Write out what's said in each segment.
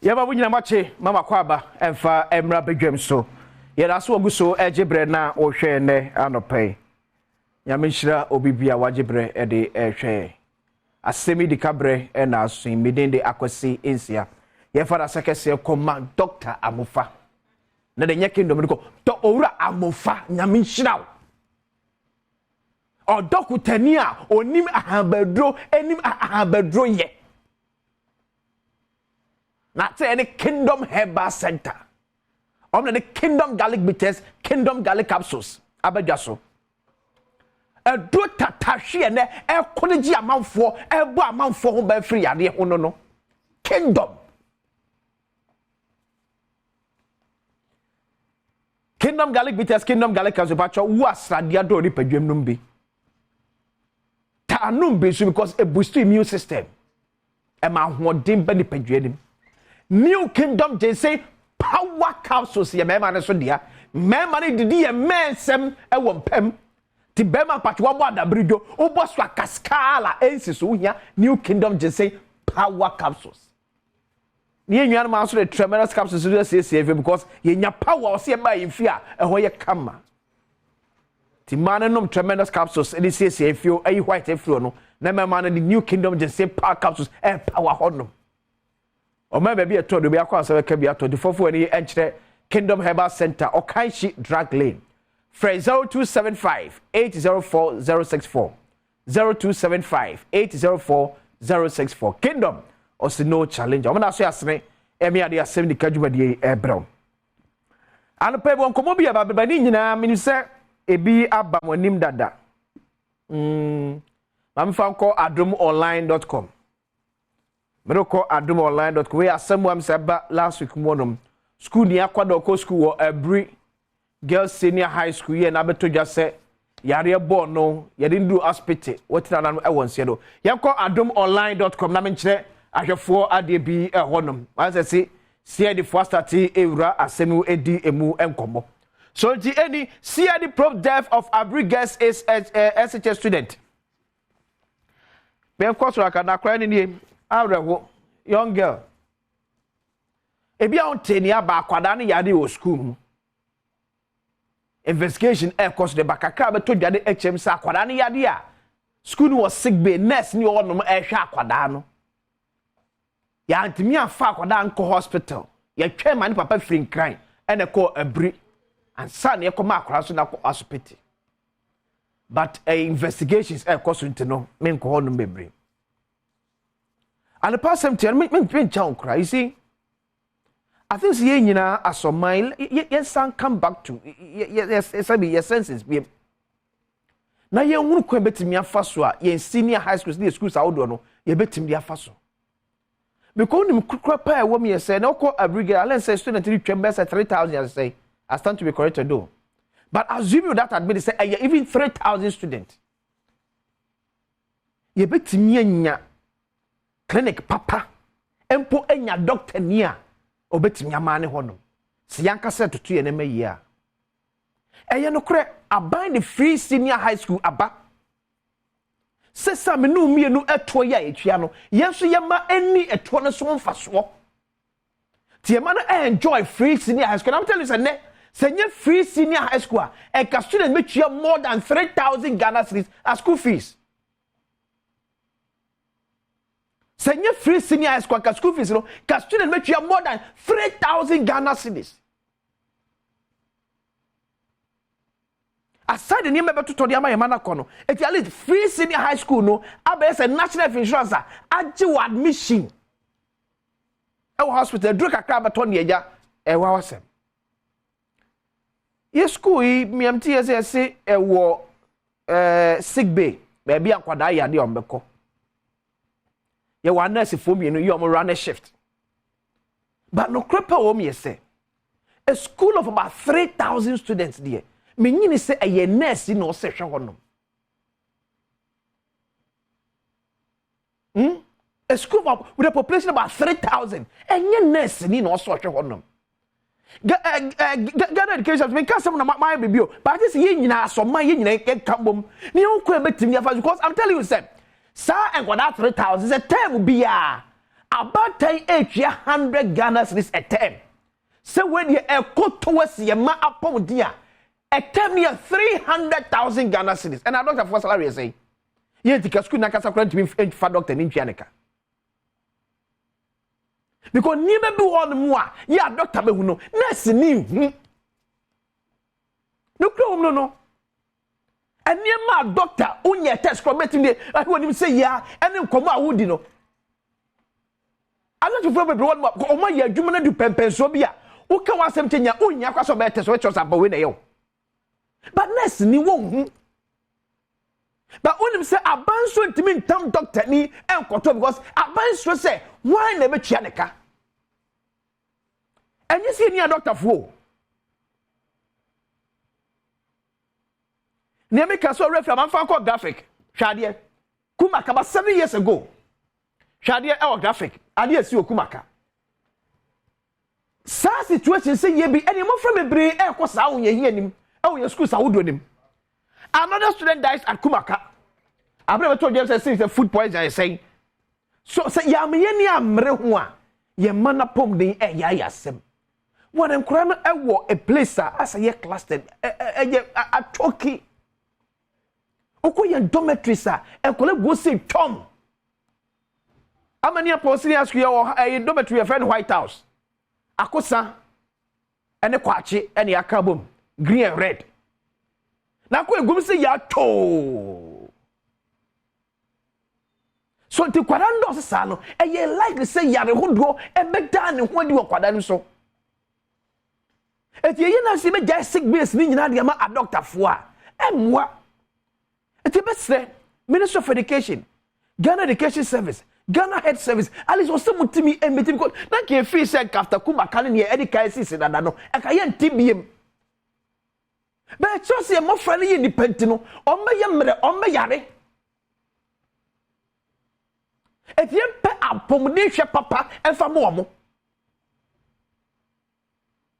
Yaba bunyina mache mama kwaba emfa emra bedwam so yera so oguso ejebre na ohwe ne anopai nyame hira obibia wajebre ede ehwe asemi di kabre na asun midende akwasi ensia ye fara sekese koma Dr. Amofa na de nyake ndo mediko to owura Amofa nyame hira o dokutani a onim ahabadro enim ahabadro ye not any Kingdom Herbal Center. On the Kingdom Garlic Bitters, Kingdom Garlic Capsules. Abajaso. A do tatashi and a college amount for a bo amount for home by free and no. Kingdom. Kingdom Garlic Bitters, Kingdom Garlic Capsules. Pacho was radia do ripe dream numbi. Ta numbi because a boost immune system. A man who dim benny pedredim. New Kingdom they say power capsules ye me man so dia me man didi ye mensem e wo mpam ti be man patwa bo adabrido obo so akaskala ensi so hia New Kingdom they say power capsules ni enwan man so the tremendous capsules so say because ye nya power o se ba ye fi a ho ye kama ti man nom tremendous capsules e say fio e white e fio no na me man the New Kingdom they say power capsules e power honum o ma ba bi eto do bi akwa aso ka bi ato de fofo ani enchire Kingdom Herbal Center o Kanshi Drug Lane Frey 0275 804 064 0275 804 064 Kingdom o se no challenge o na so asene emi ade asem di kadwumade e brown anu pe bon komo bi aba ba ni nyina mini se ebi aba monim dada mam fa ko adomonline.com Meroko adomonline.com we asem am seba last week monum school ni akwado ko school wo every girls senior high school ye na beto dwa se yare ball no ye dey do hospital wetina na e won se do yanko adomonline.com na menkyere ahwefo ade bi e honum wan se see the first start ewura asemu edi emu enkomo so the any see the proof death of every girls is SHS student be course aka na kra ni Awrewo young girl ebi a onteni aba akwada ne yade o school mu investigation course de bakaka be to dwade HM sa akwada ne yade a school was sick bay nurse ni onom ehwe akwada no ya antimi afa akwada nko hospital ya twa mani papa free crime ene ko abri and son ye koma akwada so na ko hospital but investigations course ntino me nko honum bebre. And the past 7 years, me chow cry. You see, I think ye nyina asomai. Yes, son come back to yes, I be your senses. Be now ye won't come bet me afaso. Ye senior high schools, the schools are no. Ye bet me afaso. Because him crapa a woman say no call a brigade. Let's say student reach members at 3,000. I say I stand to be corrected though. But assume that admit say even 3,000 students. Ye bet me nya. Clinic papa empo enya doctor nia obetimi amane hono se yanka set to ye na mayi a eye no kre aban the free senior high school aba sesa me no mienu eto ya etwa no yenso ye ma ani eto no so mfaso tie ma no enjoy free senior high school. I'm telling you say senye free senior high school e ka student metua more than 3,000 Ghana cedis as school fees. Senye free senior high school school fees no ka student make you more than 3,000 Ghana cedis. Aside the name beto to the ama yemana kono at least free senior high school no abes a national insurance aji admission e hospital dru kakra beto ne eja e wa wasem ye school yi MTSS e wo sick bay be bia kwada yade ombeko ye wa nurse for me no you am run a shift but no crepa wo me say a school of about 3,000 students there me nyini say a nurse no se hwe honom a school with a population of about 3,000 and nurse ni no so hwe honom Ghana education me can some my baby but this ye nyina so my ye nyina kambom ni unko betimi afa because I'm telling you say Sa enkwada 3,000 is a term bia about 100 Ghana cedis a term. So when you go towards your ma upon dia, a term near 300,000 Ghana cedis. And I doctor for salary say, yeah, the school nakasa current to be for doctor in Chianica. Because never do all the more, yeah, doctor Behuno, nurse new. No. And near my doctor, only a test committing the, I want him say, yeah, and then come out, would you know? I don't know if one more, oh my, you man do pensobia. Who can want something your own yakwas better, so it's about winning. But nurse ni won't. But when him say, I ban so to me, town doctor ni, and control because I ban so say, why never Chianica? And you see near doctor for. Near me can so refer my phone called graphic. Shadia Kumaka about 7 years ago. Shadia our graphic. I did see Kumaka. Sa situation say ye be any more from a brain air course out ye hear him. Oh, your schools are wood him. Another student dies at Kumaka. I've never told you since the food poison I say. So say Yamini Amrehua. Ye mana pom the air Asem. What I'm crying a place as a year clustered a talkie. Okoye dormitory sir e kole go say Tom amani apostle ask you a dormitory a friend White House akosa ene kwache ene akabom green and red na ko egum say ya to so ti kwada ndo sa no e ye like say yare hodo e beda ne ho di kwada no so e ti ye na se be jai sick base ni nyina de ma a doctor fo a emwa. It's a best Minister of Education, Ghana Education Service, Ghana Health Service. Alice was some to me and because that can feel said after Kumaka near Education said that no, I can't TBM. But I just say more friendly independent on my yare. If you pay up pomodation papa and for more.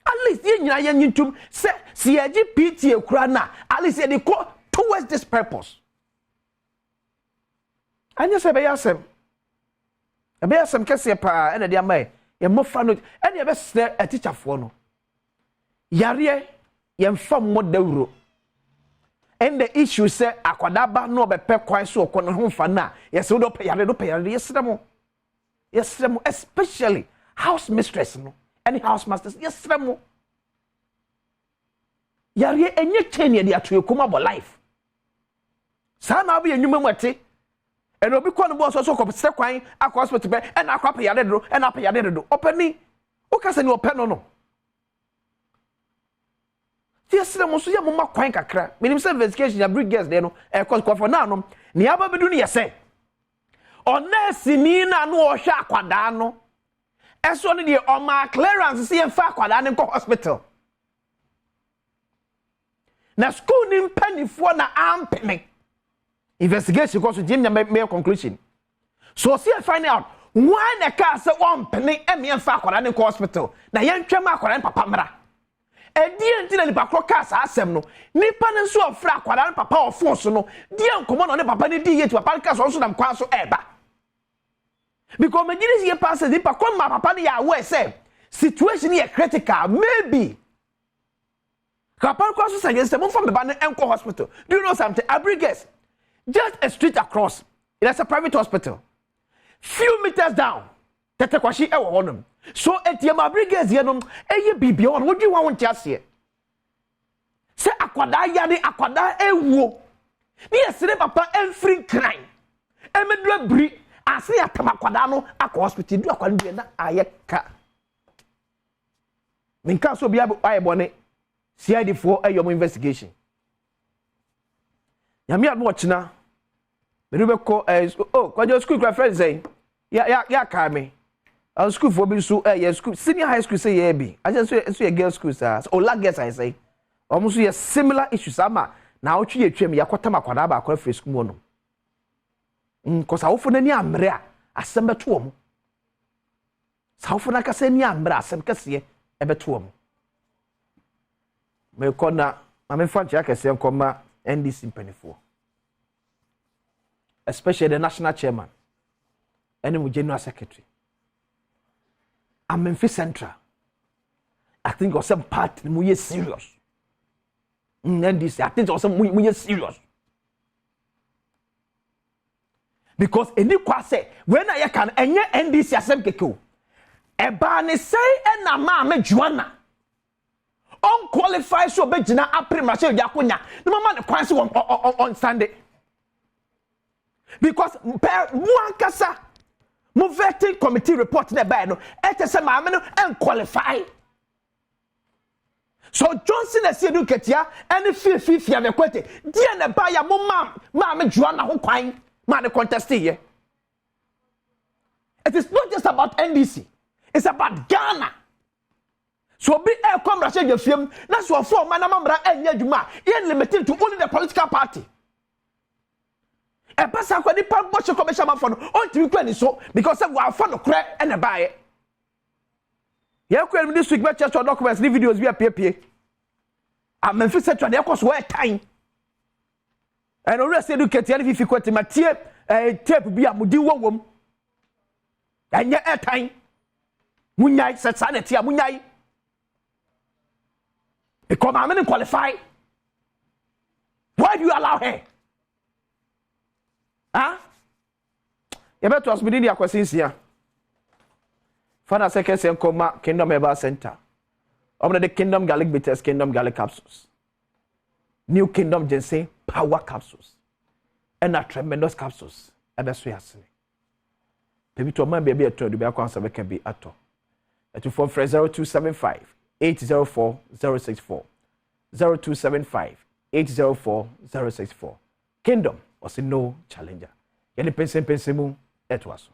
At least you to say CIGPT Ukraina, at least they call towards this purpose. And you say, Asem, a Asem Cassia, and a dear may, your more fun, and you best a teacher for no. Yarie, yam from what the rule. And the issue say, Aquadaba no be pep quite so con home for now. Yes, so don't pay yes, especially house mistress, no, any house masters, yes, Ramo. Yarie, and you 10 years to your come about life. Sana be a new memwete, and will be called boss also come step crying, a hospital bed, and a crap yaddo, and up yaddo. Open me. Okay, send you a pen or no. Yes, the most young mama quite a crack. Minimum investigation, a big guest, then, a cost for now. Niaba Bedunia say. On Nessinina no shark quadano. As one of the on my clearance, see a far quadano hospital. Now, school in penny for na arm penny. Investigation goes to Jim make conclusion. So see I find out why the car say one penny and me and Fakwaran hospital. Now young Chema Kwaran Papa Mara. And dear Tina Pacro Cassa Asem no. Nipan and so Fakwaran Papa or Force no. Dear come on the Papa D to a podcast also than Quaso Eba. Because my dear year passes the Pacon my Papa ya where say situation here critical, maybe. Kapal crosses against the move from the Banner Enco Hospital. Do you know something? I bring guess. Just a street across. It's a private hospital. Few meters down. Tetekwashi ewa honum. So at your Mabrigas yanum, a baby on what do you want to say? Say aquada yadi aquada ewo. Near Sine Papa and free crime. Emedra Bri, I say a Tamaquadano, a hospital, do a quandina ayeka. Minka so be able to bonnet. CID for your investigation. Yami at watch now. Me do call oh, kwa your school friend say, yeah, Carme. Our school for being so school senior high school say yeah be. I just say a girls school sir. Or la girls I say. Almost a similar issue sama. Now chi ye twem yakota makwada ba akwa free school no. Cause awofo na ni amre a asem beto omo. Sawofo na kase ni amre asem kase e beto omo. Me kona ame fanchi akese nkoma NDC mpanifo. Especially the national chairman and the general secretary. Memphis Central. I think or some part we serious. NDC, I think or some we serious. Because any kwase when I can enye NDC Asem keko. Eba ne say na ma me Joanna. Unqualified so be gina apre ma se yakonya. No mama ne kwan se on Sunday. Because per muankasa mo vetting committee report na ba no etese ma me no unqualify. So Johnson is saying ketia any fee ave kwete. Dia na ba ya mo ma me Joanna ho kwan ma the contest here. It is not just about NDC. It's about Ghana. So be a come Russia your film. That's what for man amambra enya djuma. Yen limited to only the political party. E pasa kwa ni pa boche commercial man for no. On to be so because we are for no crack and a buy. Yeah, this week by church documents, the videos we appear. I'm Memphis Central, they cost where time. And already said, look at the if you quit my tape be a mudi wom. And yet, at time, Munyai said sanity, Munyai. Because I'm not qualified. Why do you allow her? Huh? You better ask me the questions here. Father, second, say, Kingdom Ever Center. Over the Kingdom Garlic Bitters, Kingdom Garlic Capsules. New Kingdom Ginseng Power Capsules. And a tremendous capsules. And that's what I say. Maybe to a man baby at all, the back answer can be at all. At you phone for 0275 804 064. 0275 804 064. Kingdom was no challenger. Any pensem mu, it was.